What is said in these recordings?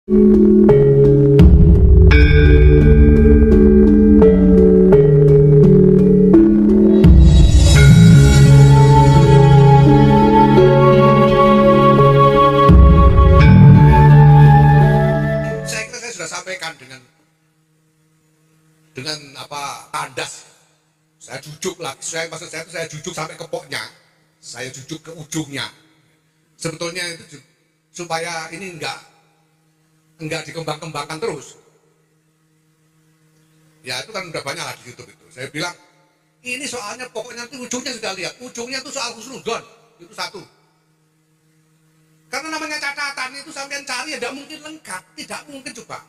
Saya kira saya sudah sampaikan dengan apa tandas. Saya jujuk lagi, maksud saya itu saya jujuk sampai ke pokoknya, saya jujuk ke ujungnya. Sebetulnya itu supaya ini enggak dikembang-kembangkan terus. Ya itu kan udah banyak lah di YouTube itu. Saya bilang ini soalnya pokoknya itu ujungnya sudah lihat, ujungnya itu soal husnudzon, itu satu. Karena namanya catatan itu sampean cari ya tidak mungkin lengkap, tidak mungkin coba.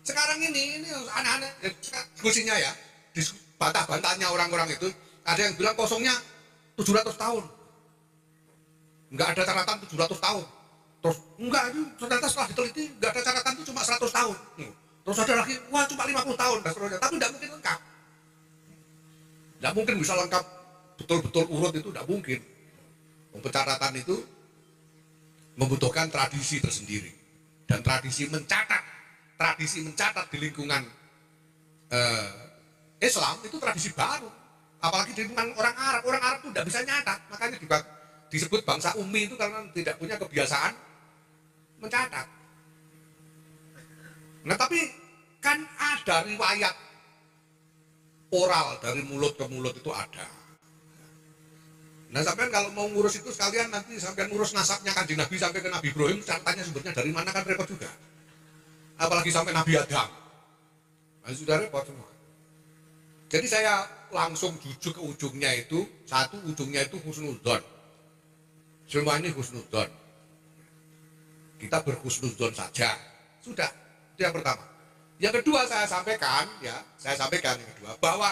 Sekarang ini aneh-aneh diskusinya ya, bantah-bantahnya orang-orang itu, ada yang bilang kosongnya 700 tahun. Enggak ada catatan 700 tahun. Terus enggak, ternyata setelah diteliti enggak ada catatan itu cuma 100 tahun. Terus ada lagi, wah cuma 50 tahun dan seterusnya, tapi tidak mungkin lengkap. Tidak mungkin bisa lengkap betul-betul urut itu tidak mungkin. Pencatatan itu membutuhkan tradisi tersendiri, dan tradisi mencatat di lingkungan Islam itu tradisi baru, apalagi di lingkungan orang Arab itu tidak bisa nyatat, makanya disebut bangsa ummi itu karena tidak punya kebiasaan mencatat. Nah tapi kan ada riwayat oral dari mulut ke mulut itu ada. Nah sampean kalau mau ngurus itu sekalian nanti sampean ngurus nasabnya Kanjeng Nabi sampai ke Nabi Ibrahim, catatannya sumbernya dari mana kan repot juga. Apalagi sampai Nabi Adam, nah, sudah repot semua. Jadi saya langsung jujuk ke ujungnya itu, satu ujungnya itu husnudzon. Semua ini husnudzon. Kita berhusnudzon saja, sudah. Itu yang pertama. Yang kedua saya sampaikan yang kedua bahwa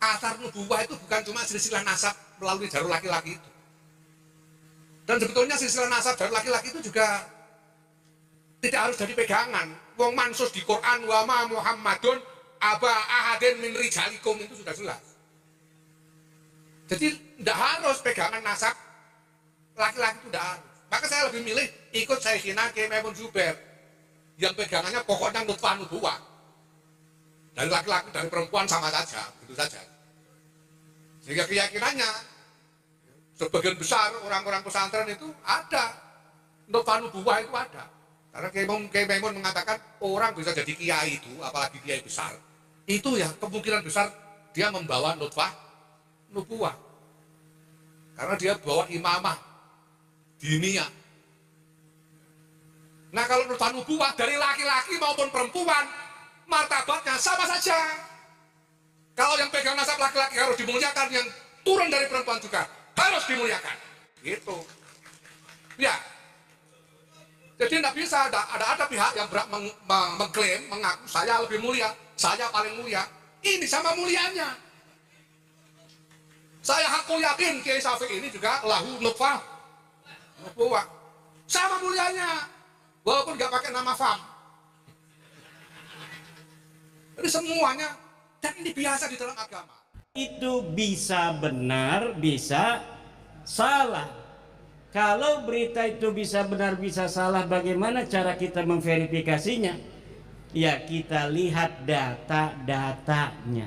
asar nubuwah itu bukan cuma silsilah nasab melalui jalur laki-laki itu. Dan sebetulnya silsilah nasab jalur laki-laki itu juga tidak harus jadi pegangan. Wong mansus di Quran wa ma Muhammadun aba ahadin min rijalikum itu sudah jelas. Jadi tidak harus pegangan nasab laki-laki itu tidak harus. Maka saya lebih milih ikut Syekhina Kiai Maimun Zubair yang pegangannya pokoknya nutfah nubuwah. Dari laki-laki dari perempuan sama saja, begitu saja. Sehingga keyakinannya sebagian besar orang-orang pesantren itu ada nutfah nubuwah itu ada. Karena Kiai Maimun mengatakan orang bisa jadi kiai itu, apalagi kiai besar, itu ya kemungkinan besar dia membawa nutfah nubuwah. Karena dia bawa imamah diniyah. Nah kalau nutfah nubuwah dari laki-laki maupun perempuan, martabatnya sama saja. Kalau yang pegang nasab laki-laki harus dimuliakan, yang turun dari perempuan juga harus dimuliakan. Gitu. Ya. Jadi tidak bisa ada pihak yang mengklaim, mengaku saya lebih mulia, saya paling mulia. Ini sama mulianya. Saya aku yakin Kiai Syafi'i ini juga lahu nutfah nubuwah. Sama mulianya. Walaupun nggak pakai nama fam. Jadi semuanya, dan ini biasa di dalam agama. Itu bisa benar, bisa salah. Kalau berita itu bisa benar, bisa salah, bagaimana cara kita memverifikasinya? Ya kita lihat data-datanya.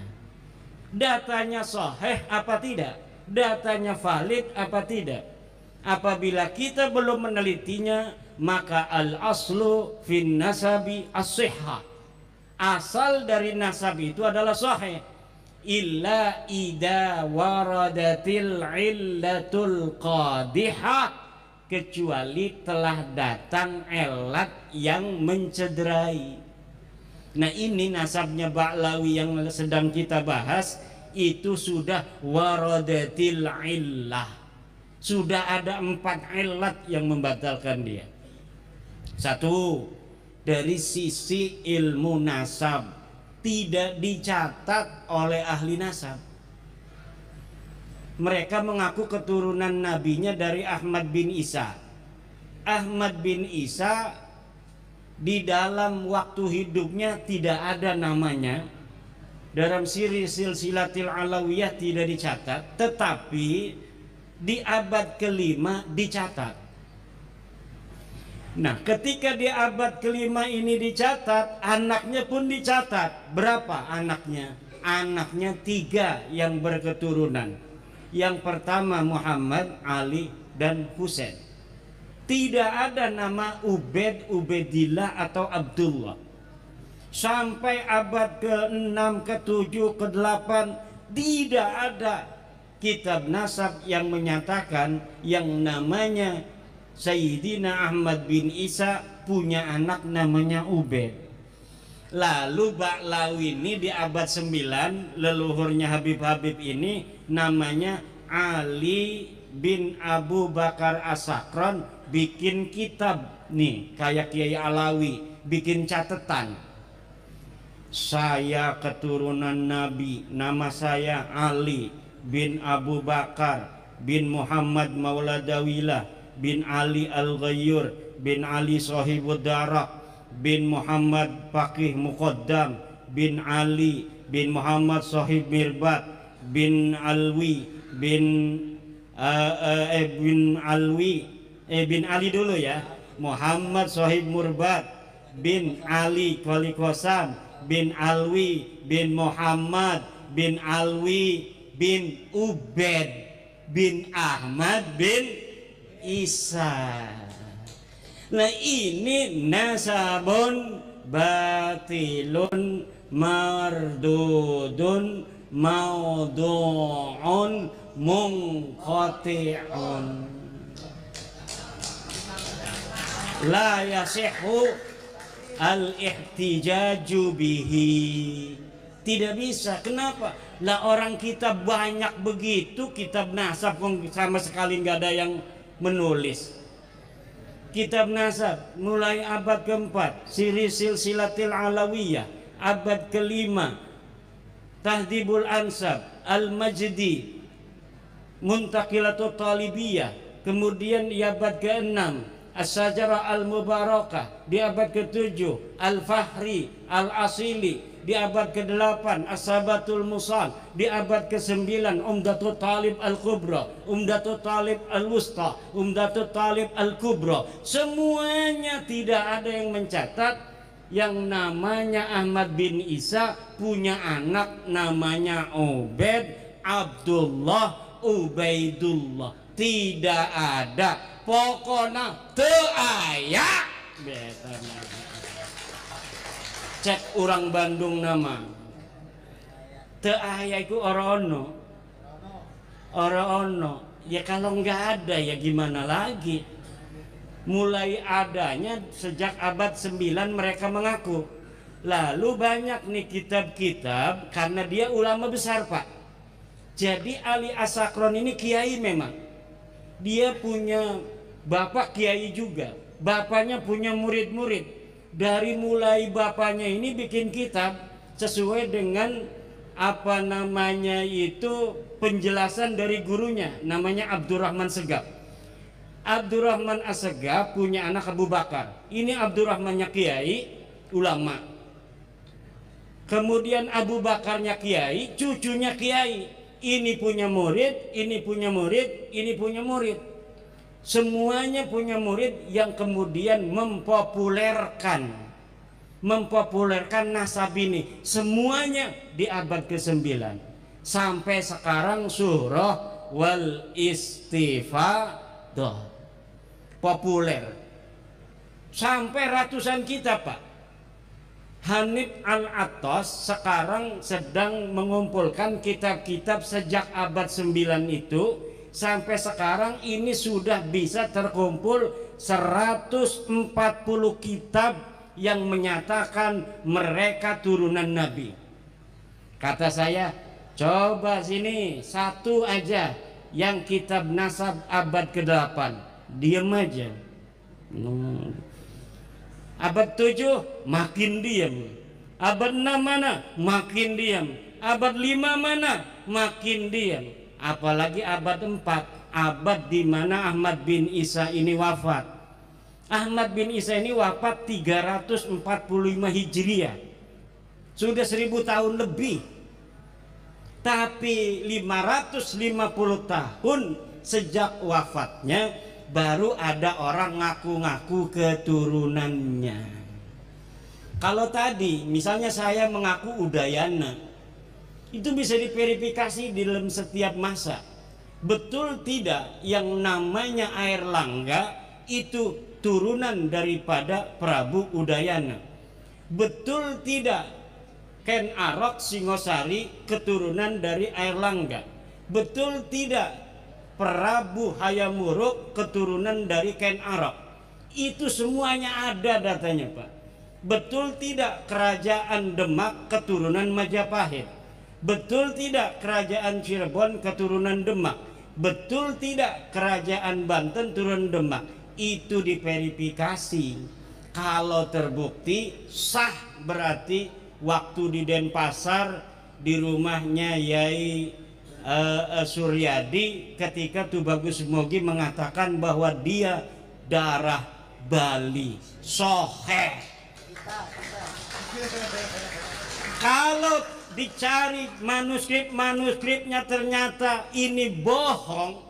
Datanya sahih apa tidak? Datanya valid apa tidak? Apabila kita belum menelitinya, maka al-aslu fin nasabi as-sihhah. Asal dari nasab itu adalah sahih. Illa idza waradatil illatul qadihah, kecuali telah datang ilat yang mencederai. Nah ini nasabnya Ba'lawi yang sedang kita bahas, itu sudah waradatil illah. Sudah ada 4 ilat yang membatalkan dia. Satu, dari sisi ilmu nasab tidak dicatat oleh ahli nasab. Mereka mengaku keturunan nabinya dari Ahmad bin Isa. Ahmad bin Isa di dalam waktu hidupnya tidak ada namanya. Dalam silsilatil alawiyah tidak dicatat, tetapi di abad kelima dicatat. Nah, ketika di abad kelima ini dicatat, anaknya pun dicatat. Berapa anaknya? Anaknya 3 yang berketurunan. Yang pertama Muhammad, Ali, dan Husain. Tidak ada nama Ubaid, Ubaidillah, atau Abdullah. Sampai abad ke-6, ke-7, ke-8 tidak ada kitab nasab yang menyatakan yang namanya Sayyidina Ahmad bin Isa punya anak namanya Ubaid. Lalu Ba'lawi ini di abad 9, leluhurnya Habib-Habib ini namanya Ali bin Abu Bakar As-Sakran, bikin kitab nih kayak Kiai Alawi, bikin catatan. Saya keturunan Nabi, nama saya Ali bin Abu Bakar bin Muhammad Mauladawilah bin Ali Al-Ghayyur bin Ali Sahibud Darak bin Muhammad Faqih Muqaddam bin Ali bin Muhammad Sahib Mirbat bin Alwi bin bin Ali dulu ya, Muhammad Sahib Murbat bin Ali Kuali Kosam bin Alwi bin Muhammad bin Alwi bin Ubaid bin Ahmad bin Isa. Nah, ini nasabun batilun mardudun maudu'un munqati'un la yasihhu al-ihtijaju bihi. Tidak bisa. Kenapa? Lah orang kita banyak begitu kitab nasab sama sekali nggak ada yang menulis. Kitab nasab mulai abad ke-4 Siri Silsilatil Alawiyah, abad ke-5 Tahdhibul Ansab Al-Majdi Muntaqilatul Talibiyah, kemudian di abad ke-6 As-Sajarah Al-Mubarakah, di abad ke-7 Al-Fahri Al-Asili, di abad ke-8 As-Sabatul Musal, di abad ke-9 Umdatul Talib Al-Kubra, Umdatul Talib Al-Wusta, Umdatul Talib Al-Kubra. Semuanya tidak ada yang mencatat yang namanya Ahmad bin Isa punya anak namanya Ubaid, Abdullah, Ubaidullah. Tidak ada. Pokoknya teu aya. Cek orang Bandung nama teu aya iku ora ono. Ya kalau nggak ada ya gimana lagi. Mulai adanya sejak abad 9 mereka mengaku. Lalu banyak nih kitab-kitab karena dia ulama besar, Pak. Jadi Ali As-Sakran ini kiai memang. Dia punya bapak kiai juga. Bapaknya punya murid-murid. Dari mulai bapaknya ini bikin kitab sesuai dengan apa namanya itu penjelasan dari gurunya, namanya Abdurrahman Segaf. Abdurrahman As-Segaf punya anak Abu Bakar. Ini Abdurrahmannya kiai, ulama. Kemudian Abu Bakarnya kiai, cucunya kiai. Ini punya murid, ini punya murid, ini punya murid. Semuanya punya murid yang kemudian mempopulerkan nasab ini. Semuanya di abad ke-9 sampai sekarang surah wal istifadah populer sampai ratusan kitab, Pak. Hanif Al-Attas sekarang sedang mengumpulkan kitab-kitab sejak abad 9 itu sampai sekarang ini sudah bisa terkumpul 140 kitab yang menyatakan mereka turunan Nabi. Kata saya, coba sini satu aja yang kitab nasab abad ke-8. Diam aja. Abad 7 makin diam. Abad 6 mana? Makin diam. Abad 5 mana? Makin diam. Apalagi abad 4, abad di mana Ahmad bin Isa ini wafat. Ahmad bin Isa ini wafat 345 Hijriah. Sudah 1000 tahun lebih. Tapi 550 tahun sejak wafatnya baru ada orang ngaku-ngaku keturunannya. Kalau tadi misalnya saya mengaku Udayana, itu bisa diverifikasi di dalam setiap masa. Betul tidak yang namanya Airlangga itu turunan daripada Prabu Udayana? Betul tidak Ken Arok Singosari keturunan dari Airlangga? Betul tidak Prabu Hayam Wuruk keturunan dari Ken Arok? Itu semuanya ada datanya, Pak. Betul tidak Kerajaan Demak keturunan Majapahit? Betul tidak Kerajaan Cirebon keturunan Demak? Betul tidak Kerajaan Banten turunan Demak? Itu diverifikasi. Kalau terbukti sah, berarti waktu di Denpasar di rumahnya Yai Suryadi ketika Tubagus Mogi mengatakan bahwa dia darah Bali soheh. Kalau dicari manuskripnya ternyata ini bohong,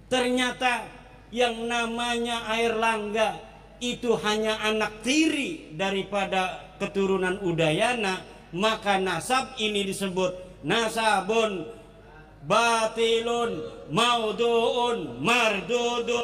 ternyata yang namanya Airlangga itu hanya anak tiri daripada keturunan Udayana, maka nasab ini disebut nasabun batilun mauduun mardudun.